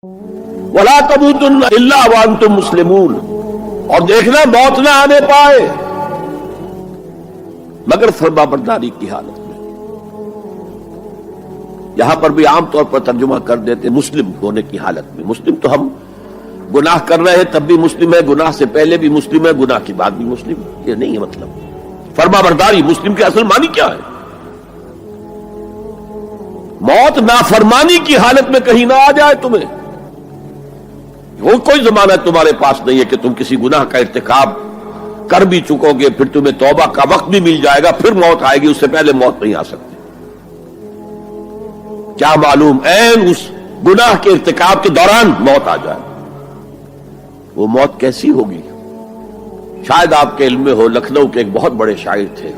وَلَا تَمُوتُنَّ إِلَّا وَأَنْتُمْ مُسْلِمُونَ، اور دیکھنا موت نہ آنے پائے مگر فرما برداری کی حالت میں۔ یہاں پر بھی عام طور پر ترجمہ کر دیتے مسلم ہونے کی حالت میں۔ مسلم تو ہم گناہ کر رہے ہیں تب بھی مسلم ہے، گناہ سے پہلے بھی مسلم ہے، گناہ کے بعد بھی مسلم ہے، یہ نہیں ہے مطلب۔ فرما برداری مسلم کے اصل معنی کیا ہے؟ موت نافرمانی کی حالت میں کہیں نہ آ جائے تمہیں، وہ کوئی ضمانت تمہارے پاس نہیں ہے کہ تم کسی گناہ کا ارتکاب کر بھی چکو گے، پھر تمہیں توبہ کا وقت بھی مل جائے گا، پھر موت آئے گی، اس سے پہلے موت نہیں آ سکتی۔ کیا معلوم عین اس گناہ کے ارتکاب کے دوران موت آ جائے، وہ موت کیسی ہوگی؟ شاید آپ کے علم میں ہو، لکھنؤ کے ایک بہت بڑے شاعر تھے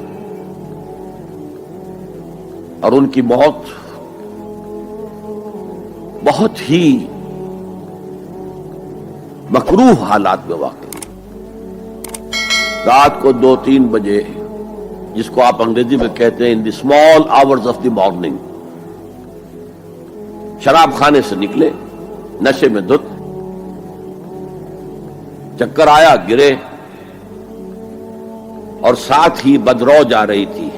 اور ان کی موت بہت ہی مکروہ حالات میں واقع رات کو 2-3 بجے، جس کو آپ انگریزی میں کہتے ہیں in the small hours of the morning, شراب خانے سے نکلے نشے میں دھت، چکر آیا، گرے، اور ساتھ ہی بدرو جا رہی تھی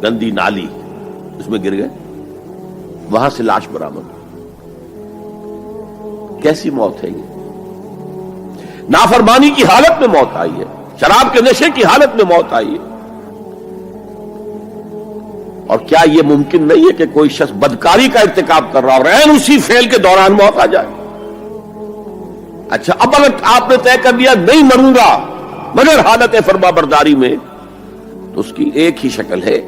گندی نالی، اس میں گر گئے، وہاں سے لاش برآمد۔ کیسی موت ہے یہ؟ نافرمانی کی حالت میں موت آئی ہے، شراب کے نشے کی حالت میں موت آئی ہے۔ اور کیا یہ ممکن نہیں ہے کہ کوئی شخص بدکاری کا ارتکاب کر رہا اور عین اسی فعل کے دوران موت آ جائے؟ اچھا، اب اگر آپ نے طے کر لیا نہیں مروں گا مگر حالت فرما برداری میں، تو اس کی ایک ہی شکل ہے،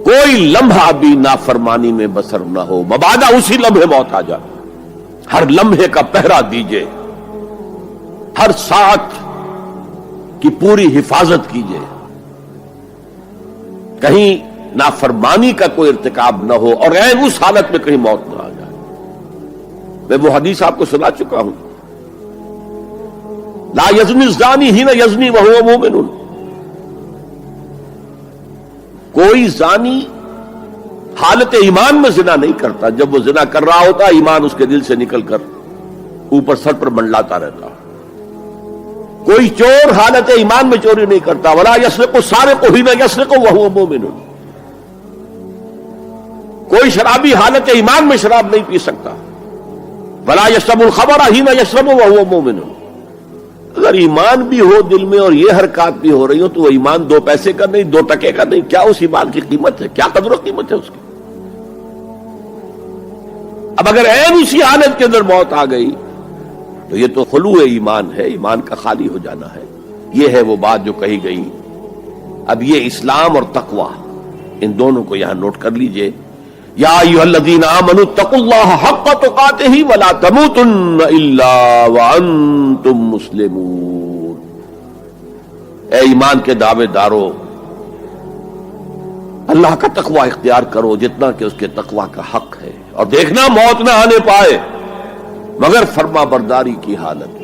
کوئی لمحہ بھی نافرمانی میں بسر نہ ہو، مبادا اسی لمحے موت آ جائے۔ ہر لمحے کا پہرا دیجئے، ہر ساتھ کی پوری حفاظت کیجئے، کہیں نافرمانی کا کوئی ارتکاب نہ ہو اور عین اس حالت میں کہیں موت نہ آ جائے۔ میں وہ حدیث آپ کو سنا چکا ہوں، لا یزنی الزانی حین یزنی وہو مومن، کوئی زانی حالت ایمان میں زنا نہیں کرتا، جب وہ زنا کر رہا ہوتا ایمان اس کے دل سے نکل کر اوپر سر پر منڈلاتا رہتا۔ کوئی چور حالت ایمان میں چوری نہیں کرتا، ولا یسرق السارق حین یسرق وہو مومن، کوئی شرابی حالت ایمان میں شراب نہیں پی سکتا، ولا یشرب الخمر حین یشرب وہو مومن۔ اگر ایمان بھی ہو دل میں اور یہ حرکات بھی ہو رہی ہو تو وہ ایمان 2 پیسے کا نہیں، 2 ٹکے کا نہیں، کیا اس ایمان کی قیمت ہے؟ کیا قدر و قیمت ہے اس کی؟ اب اگر عین اسی حالت کے اندر موت آ گئی تو یہ تو خلوع ایمان ہے، ایمان کا خالی ہو جانا ہے۔ یہ ہے وہ بات جو کہی گئی۔ اب یہ اسلام اور تقوی، ان دونوں کو یہاں نوٹ کر لیجئے۔ یا ایھا الذین آمنوا اتقوا اللہ حق تقاتہ ولا تموتن الا وانتم مسلمون، اے ایمان کے دعوے دارو، اللہ کا تقوی اختیار کرو جتنا کہ اس کے تقوی کا حق ہے، اور دیکھنا موت نہ آنے پائے مگر فرما برداری کی حالت۔